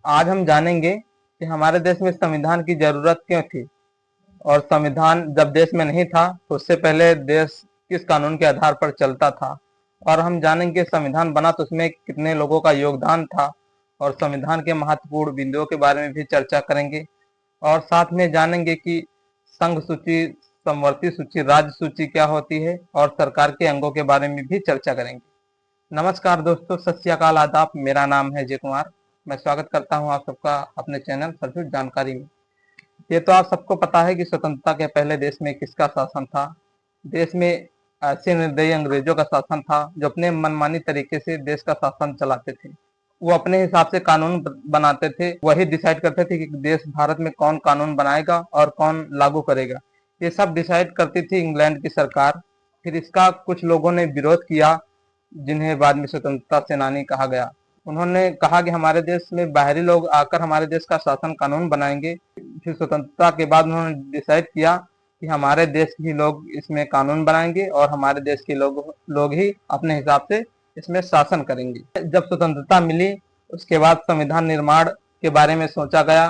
आज हम जानेंगे कि हमारे देश में संविधान की जरूरत क्यों थी और संविधान जब देश में नहीं था तो उससे पहले देश किस कानून के आधार पर चलता था। और हम जानेंगे संविधान बना तो उसमें कितने लोगों का योगदान था और संविधान के महत्वपूर्ण बिंदुओं के बारे में भी चर्चा करेंगे। और साथ में जानेंगे कि संघ सूची, समवर्ती सूची, राज्य सूची क्या होती है और सरकार के अंगों के बारे में भी चर्चा करेंगे। नमस्कार दोस्तों, सत श्री अकाल, आदाब। मेरा नाम है जय कुमार। मैं स्वागत करता हूं आप सबका अपने चैनल सचमुच जानकारी में। ये तो आप सबको पता है कि स्वतंत्रता के पहले देश में किसका शासन था। देश में ऐसे निर्दयी अंग्रेजों का शासन था जो अपने मनमानी तरीके से देश का शासन चलाते थे। वो अपने हिसाब से कानून बनाते थे, वही डिसाइड करते थे कि देश भारत में कौन कानून बनाएगा और कौन लागू करेगा। ये सब डिसाइड करती थी इंग्लैंड की सरकार। फिर इसका कुछ लोगों ने विरोध किया, जिन्हें बाद में स्वतंत्रता सेनानी कहा गया। उन्होंने कहा कि हमारे देश में बाहरी लोग आकर हमारे देश का शासन कानून बनाएंगे। फिर स्वतंत्रता के बाद उन्होंने डिसाइड किया कि हमारे देश के ही लोग इसमें कानून बनाएंगे और हमारे देश के लोग ही अपने हिसाब से इसमें शासन करेंगे। जब स्वतंत्रता मिली उसके बाद संविधान निर्माण के बारे में सोचा गया,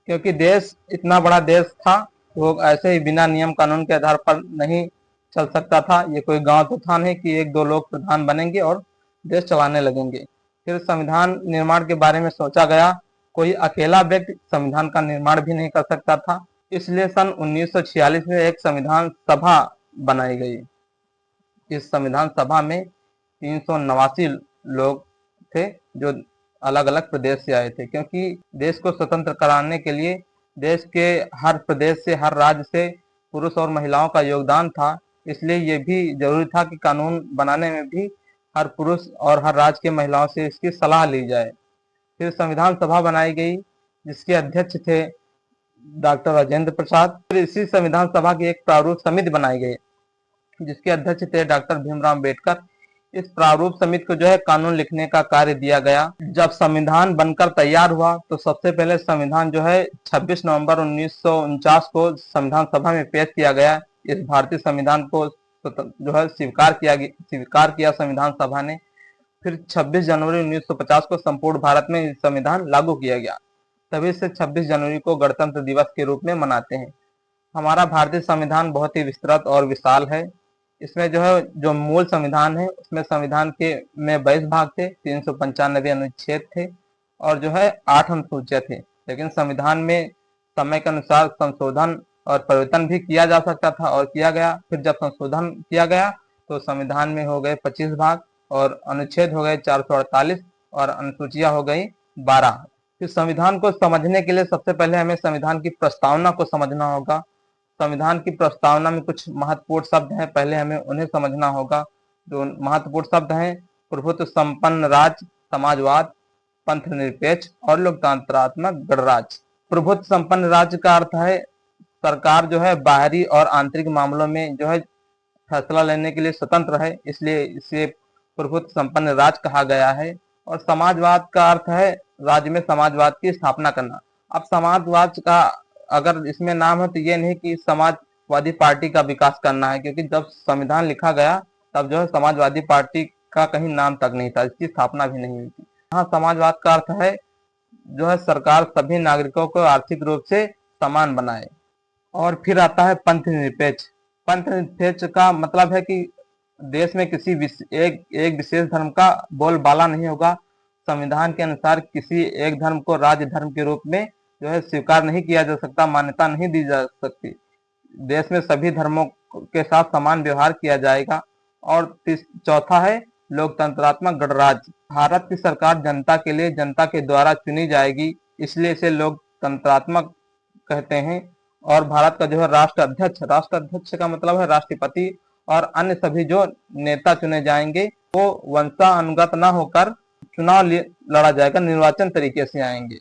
क्योंकि देश इतना बड़ा देश था, वो ऐसे ही बिना नियम कानून के आधार पर नहीं चल सकता था। ये कोई गांव तो था नहीं कि एक दो लोग प्रधान बनेंगे और देश चलाने लगेंगे। फिर संविधान निर्माण के बारे में सोचा गया। कोई अकेला व्यक्ति संविधान का निर्माण भी नहीं कर सकता था, इसलिए सन 1946 में एक संविधान सभा बनाई गई। इस संविधान सभा में 389 लोग थे जो अलग अलग प्रदेश से आए थे, क्योंकि देश को स्वतंत्र कराने के लिए देश के हर प्रदेश से, हर राज्य से पुरुष और महिलाओं का योगदान था। इसलिए ये भी जरूरी था कि कानून बनाने में भी हर पुरुष और हर राज्य के महिलाओं से इसकी सलाह ली जाए। फिर संविधान सभा बनाई गई जिसके अध्यक्ष थे डॉक्टर राजेंद्र प्रसाद। फिर इसी संविधान सभा की एक प्रारूप समिति बनाई गई जिसके अध्यक्ष थे डॉक्टर भीमराव अम्बेडकर। इस प्रारूप समिति को जो है कानून लिखने का कार्य दिया गया। जब संविधान बनकर तैयार हुआ तो सबसे पहले संविधान जो है 26 नवंबर 1949 को संविधान सभा में पेश किया गया। इस भारतीय संविधान को जो है स्वीकार किया संविधान सभा ने। फिर 26 जनवरी 1950 को संपूर्ण भारत में संविधान लागू किया गया। तभी से 26 जनवरी को गणतंत्र दिवस के रूप में मनाते हैं। हमारा भारतीय संविधान बहुत ही विस्तृत और विशाल है। इसमें जो है जो मूल संविधान है उसमें संविधान के में 22 भाग थे, 395 अनुच्छेद थे और जो है 8 अनुसूचियां थे। लेकिन संविधान में समय के अनुसार संशोधन और परिवर्तन भी किया जा सकता था और किया गया। फिर जब संशोधन किया गया तो संविधान में हो गए 25 भाग और अनुच्छेद हो गए 448 और अनुसूचियां हो गई 12। फिर संविधान को समझने के लिए सबसे पहले हमें संविधान की प्रस्तावना को समझना होगा। संविधान की प्रस्तावना में कुछ महत्वपूर्ण शब्द हैं, पहले हमें उन्हें समझना होगा। जो महत्वपूर्ण शब्द हैं: प्रभुत्व संपन्न राज्य, समाजवाद, पंथ निरपेक्ष और लोकतंत्रात्मक गणराज्य। प्रभुत्व संपन्न राज्य का अर्थ है सरकार जो है बाहरी और आंतरिक मामलों में जो है फैसला लेने के लिए स्वतंत्र है, इसलिए इसे प्रभुत्व संपन्न राज्य कहा गया है। और समाजवाद का अर्थ है राज्य में समाजवाद की स्थापना करना। अब समाजवाद का अगर इसमें नाम है तो ये नहीं कि समाजवादी पार्टी का विकास करना है, क्योंकि जब संविधान लिखा गया तब जो है समाजवादी पार्टी का कहीं नाम तक नहीं था, इसकी स्थापना भी नहीं हुई थी। हाँ, समाजवाद का अर्थ है जो है सरकार सभी नागरिकों को आर्थिक रूप से समान बनाए। और फिर आता है पंथ निरपेक्ष। पंथ निरपेक्ष का मतलब है कि देश में किसी एक विशेष धर्म का बोलबाला नहीं होगा। संविधान के अनुसार किसी एक धर्म को राज्य धर्म के रूप में जो है स्वीकार नहीं किया जा सकता, मान्यता नहीं दी जा सकती। देश में सभी धर्मों के साथ समान व्यवहार किया जाएगा। और चौथा है लोकतंत्रात्मक गणराज्य। भारत की सरकार जनता के लिए, जनता के द्वारा चुनी जाएगी, इसलिए इसे लोकतंत्रात्मक कहते हैं। और भारत का जो है राष्ट्र अध्यक्ष का मतलब है राष्ट्रपति, और अन्य सभी जो नेता चुने जाएंगे वो वंशानुगत न होकर चुनाव लड़ा जाएगा, निर्वाचन तरीके से आएंगे,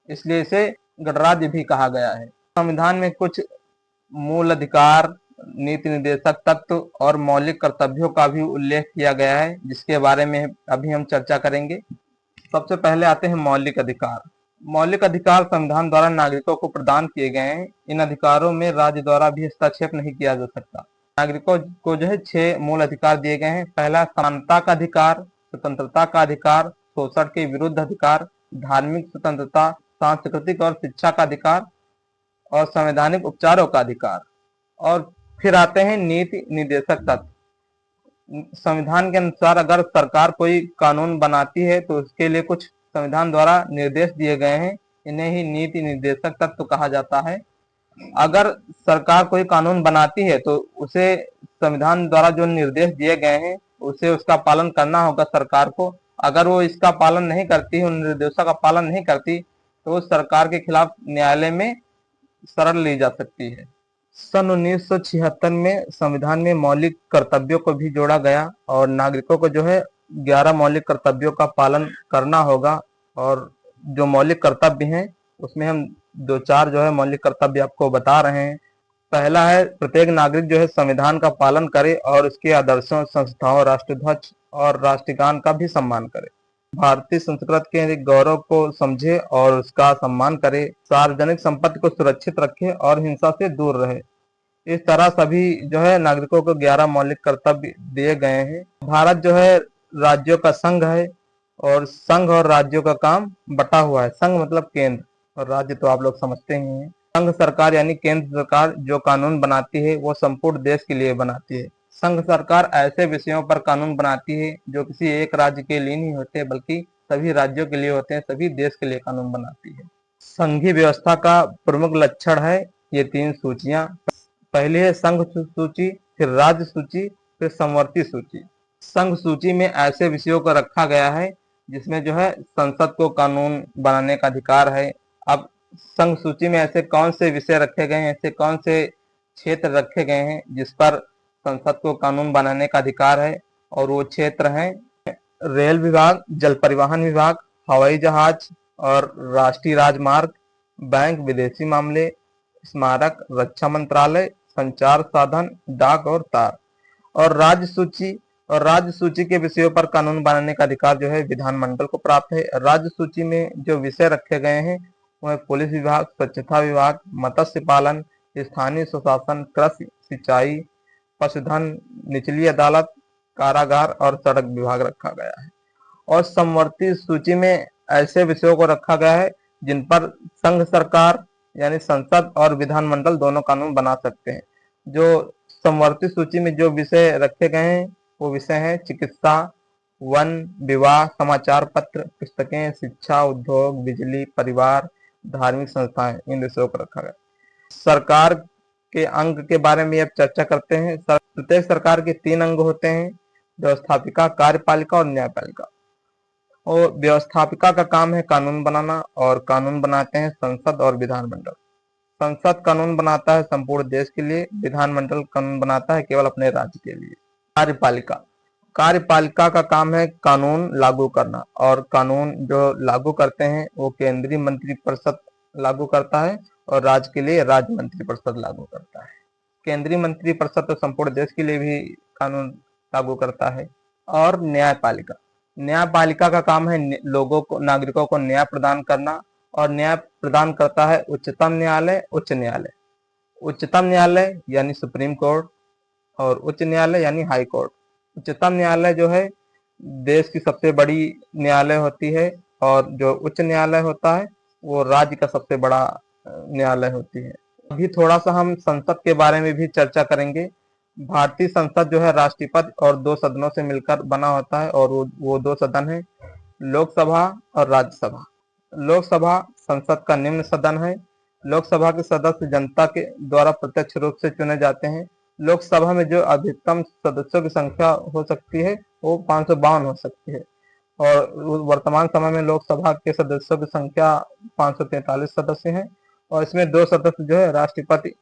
इसलिए इसे गणराज्य भी कहा गया है। संविधान में कुछ मूल अधिकार, नीति निर्देशक तत्व और मौलिक कर्तव्यों का भी उल्लेख किया गया है, जिसके बारे में अभी हम चर्चा करेंगे। सबसे पहले आते हैं मौलिक अधिकार। मौलिक अधिकार संविधान द्वारा नागरिकों को प्रदान किए गए हैं। इन अधिकारों में राज्य द्वारा भी हस्तक्षेप नहीं किया जा सकता। नागरिकों को जो है 6 मूल अधिकार दिए गए हैं। पहला समानता का अधिकार, स्वतंत्रता का अधिकार, शोषण के विरुद्ध अधिकार, धार्मिक स्वतंत्रता, सांस्कृतिक और शिक्षा का अधिकार और संवैधानिक उपचारों का अधिकार। और फिर आते हैं नीति निर्देशक तत्व। संविधान के अनुसार अगर सरकार कोई कानून बनाती है तो उसके लिए कुछ संविधान द्वारा निर्देश दिए गए हैं, इन्हें ही नीति निर्देशक तत्व कहा जाता है। अगर सरकार कोई कानून बनाती है तो उसे संविधान द्वारा जो निर्देश दिए गए हैं उसे उसका पालन करना होगा सरकार को। अगर वो इसका पालन नहीं करती, उन निर्देशों का पालन नहीं करती, तो उस सरकार के खिलाफ न्यायालय में शरण ली जा सकती है। सन 1976 में संविधान में मौलिक कर्तव्यों को भी जोड़ा गया और नागरिकों को जो है 11 मौलिक कर्तव्यों का पालन करना होगा। और जो मौलिक कर्तव्य हैं उसमें हम दो चार जो है मौलिक कर्तव्य आपको बता रहे हैं। पहला है, प्रत्येक नागरिक जो है संविधान का पालन करे और उसके आदर्शों, संस्थाओं, राष्ट्रध्वज और राष्ट्रगान का भी सम्मान करे। भारतीय संस्कृति के गौरव को समझे और उसका सम्मान करे। सार्वजनिक संपत्ति को सुरक्षित रखे और हिंसा से दूर रहे। इस तरह सभी जो है नागरिकों को 11 मौलिक कर्तव्य दिए गए हैं। भारत जो है राज्यों का संघ है और संघ और राज्यों का काम बटा हुआ है। संघ मतलब केंद्र और राज्य तो आप लोग समझते ही हैं। संघ सरकार यानी केंद्र सरकार जो कानून बनाती है वो संपूर्ण देश के लिए बनाती है। संघ सरकार ऐसे विषयों पर कानून बनाती है जो किसी एक राज्य के लिए नहीं होते बल्कि सभी राज्यों के लिए होते हैं, सभी देश के लिए कानून बनाती है। संघीय व्यवस्था का प्रमुख लक्षण है ये 3 सूचियां। पहली है संघ सूची, फिर राज्य सूची, फिर समवर्ती सूची। संघ सूची में ऐसे विषयों को रखा गया है जिसमें जो है संसद को कानून बनाने का अधिकार है। अब संघ सूची में ऐसे कौन से विषय रखे गए हैं, ऐसे कौन से क्षेत्र रखे गए हैं जिस पर संसद को कानून बनाने का अधिकार है, और वो क्षेत्र हैं रेल विभाग, जल परिवहन विभाग, हवाई जहाज और राष्ट्रीय राजमार्ग, बैंक, विदेशी मामले, स्मारक, रक्षा मंत्रालय, संचार साधन, डाक और तार। और राज्य सूची के विषयों पर कानून बनाने का अधिकार जो है विधानमंडल को प्राप्त है। राज्य सूची में जो विषय रखे गए हैं वह पुलिस विभाग, स्वच्छता विभाग, मत्स्य पालन, स्थानीय स्वशासन, कृषि, सिंचाई, पशुधन, निचली अदालत, कारागार और सड़क विभाग रखा गया है। और समवर्ती सूची में ऐसे विषयों को रखा गया है जिन पर संघ सरकार यानी संसद और विधानमंडल दोनों कानून बना सकते हैं। जो समवर्ती सूची में जो विषय रखे गए हैं वो विषय हैं चिकित्सा, वन, विवाह, समाचार पत्र, पुस्तकें, शिक्षा, उद्योग, बिजली, परिवार, धार्मिक संस्थाएं, इन विषयों को रखा गया। सरकार के अंग के बारे में अब चर्चा करते हैं। प्रत्येक सरकार के 3 अंग होते हैं, व्यवस्थापिका, कार्यपालिका और न्यायपालिका। और व्यवस्थापिका का काम है कानून बनाना और कानून बनाते हैं संसद और विधानमंडल। संसद कानून बनाता है संपूर्ण देश के लिए, विधानमंडल कानून बनाता है केवल अपने राज्य के लिए। कार्यपालिका का काम है कानून लागू करना और कानून जो लागू करते हैं वो केंद्रीय मंत्रिपरिषद लागू करता है और राज्य के लिए राज्य मंत्रिपरिषद लागू करता है। केंद्रीय मंत्रिपरिषद तो संपूर्ण देश के लिए भी कानून लागू करता है। और न्यायपालिका का काम है लोगों को, नागरिकों को न्याय प्रदान करना और न्याय प्रदान करता है उच्चतम न्यायालय, उच्च न्यायालय। उच्चतम न्यायालय यानी सुप्रीम कोर्ट और उच्च न्यायालय यानी हाई कोर्ट। उच्चतम न्यायालय जो है देश की सबसे बड़ी न्यायालय होती है और जो उच्च न्यायालय होता है वो राज्य का सबसे बड़ा न्यायालय होती है। अभी थोड़ा सा हम संसद के बारे में भी चर्चा करेंगे। भारतीय संसद जो है राष्ट्रपति और 2 सदनों से मिलकर बना होता है और वो 2 सदन है, लोकसभा और राज्यसभा। लोकसभा संसद का निम्न सदन है। लोकसभा के सदस्य जनता के द्वारा प्रत्यक्ष रूप से चुने जाते हैं। लोकसभा में जो अधिकतम सदस्यों की संख्या हो सकती है वो 552 हो सकती है और वर्तमान समय में लोकसभा के सदस्यों की संख्या 543 सदस्य हैं। और इसमें 2 सदस्य जो है राष्ट्रपति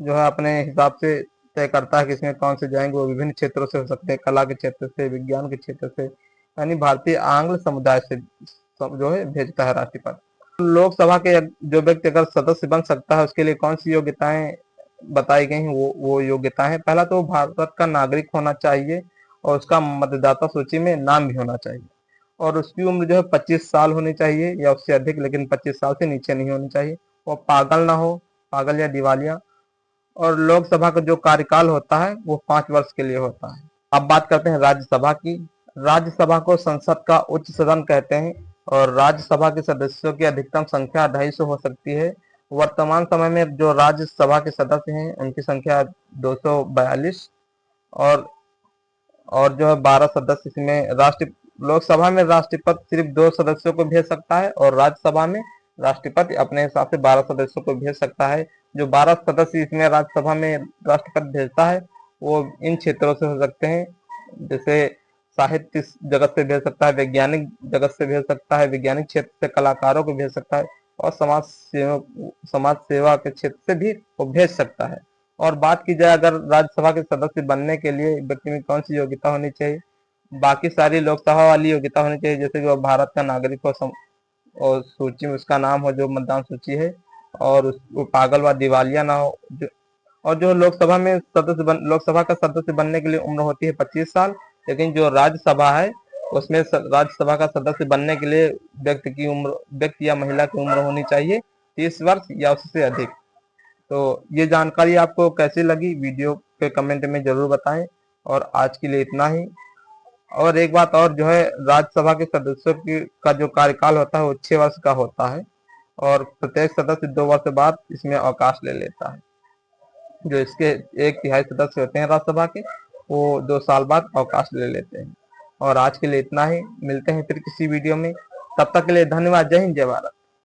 जो है अपने हिसाब से तय करता है कि इसमें कौन से जाएंगे। वो विभिन्न क्षेत्रों से हो सकते हैं, कला के क्षेत्र से, विज्ञान के क्षेत्र से, यानी भारतीय आंग्ल समुदाय से जो है भेजता है राष्ट्रपति। लोकसभा के जो व्यक्ति अगर सदस्य बन सकता है उसके लिए कौन सी योग्यताएं बताई गई हैं, वो योग्यताएं हैं। पहला तो भारत का नागरिक होना चाहिए और उसका मतदाता सूची में नाम भी होना चाहिए और उसकी उम्र जो है 25 साल होनी चाहिए या उससे अधिक, लेकिन 25 साल से नीचे नहीं होनी चाहिए। वो पागल ना हो, पागल या दिवालिया। और लोकसभा का जो कार्यकाल होता है वो 5 वर्ष के लिए होता है। अब बात करते हैं राज्यसभा की। राज्यसभा को संसद का उच्च सदन कहते हैं और राज्यसभा के सदस्यों की अधिकतम संख्या 250 हो सकती है। वर्तमान समय में जो राज्यसभा के सदस्य हैं उनकी संख्या 242, और जो है 12 सदस्य इसमें लोकसभा में राष्ट्रपति सिर्फ 2 सदस्यों को भेज सकता है, और राज्यसभा में राष्ट्रपति अपने हिसाब से 12 सदस्यों को भेज सकता है। जो 12 सदस्य इसमें राज्यसभा में राष्ट्रपति भेजता है वो इन क्षेत्रों से हो सकते हैं, जैसे साहित्य जगत से भेज सकता है, वैज्ञानिक जगत से भेज सकता है, वैज्ञानिक क्षेत्र से कलाकारों को भेज सकता है, और समाज सेवा के क्षेत्र से भी वो भेज सकता है। और बात की जाए अगर राज्यसभा के सदस्य बनने के लिए व्यक्ति में कौन सी योग्यता होनी चाहिए, बाकी सारी लोकसभा वाली योग्यता होनी चाहिए, जैसे कि वो भारत का नागरिक हो, और सूची में उसका नाम हो जो मतदान सूची है, और वो पागल व दिवालिया ना हो, और जो लोकसभा का सदस्य बनने के लिए उम्र होती है 25 साल, लेकिन जो राज्यसभा है उसमें राज्यसभा का सदस्य बनने के लिए व्यक्ति या महिला की उम्र होनी चाहिए 30 वर्ष या उससे अधिक। तो ये जानकारी आपको कैसी लगी, वीडियो पे कमेंट में जरूर बताएं। और आज के लिए इतना ही। और एक बात और, जो है राज्यसभा के सदस्यों की का जो कार्यकाल होता है वो 6 वर्ष का होता है, और प्रत्येक सदस्य 2 वर्ष बाद इसमें अवकाश ले लेता है। जो इसके 1/3 सदस्य होते हैं राज्यसभा के, वो 2 साल बाद अवकाश ले लेते हैं। और आज के लिए इतना ही, मिलते हैं फिर किसी वीडियो में, तब तक के लिए धन्यवाद। जय हिंद, जय भारत।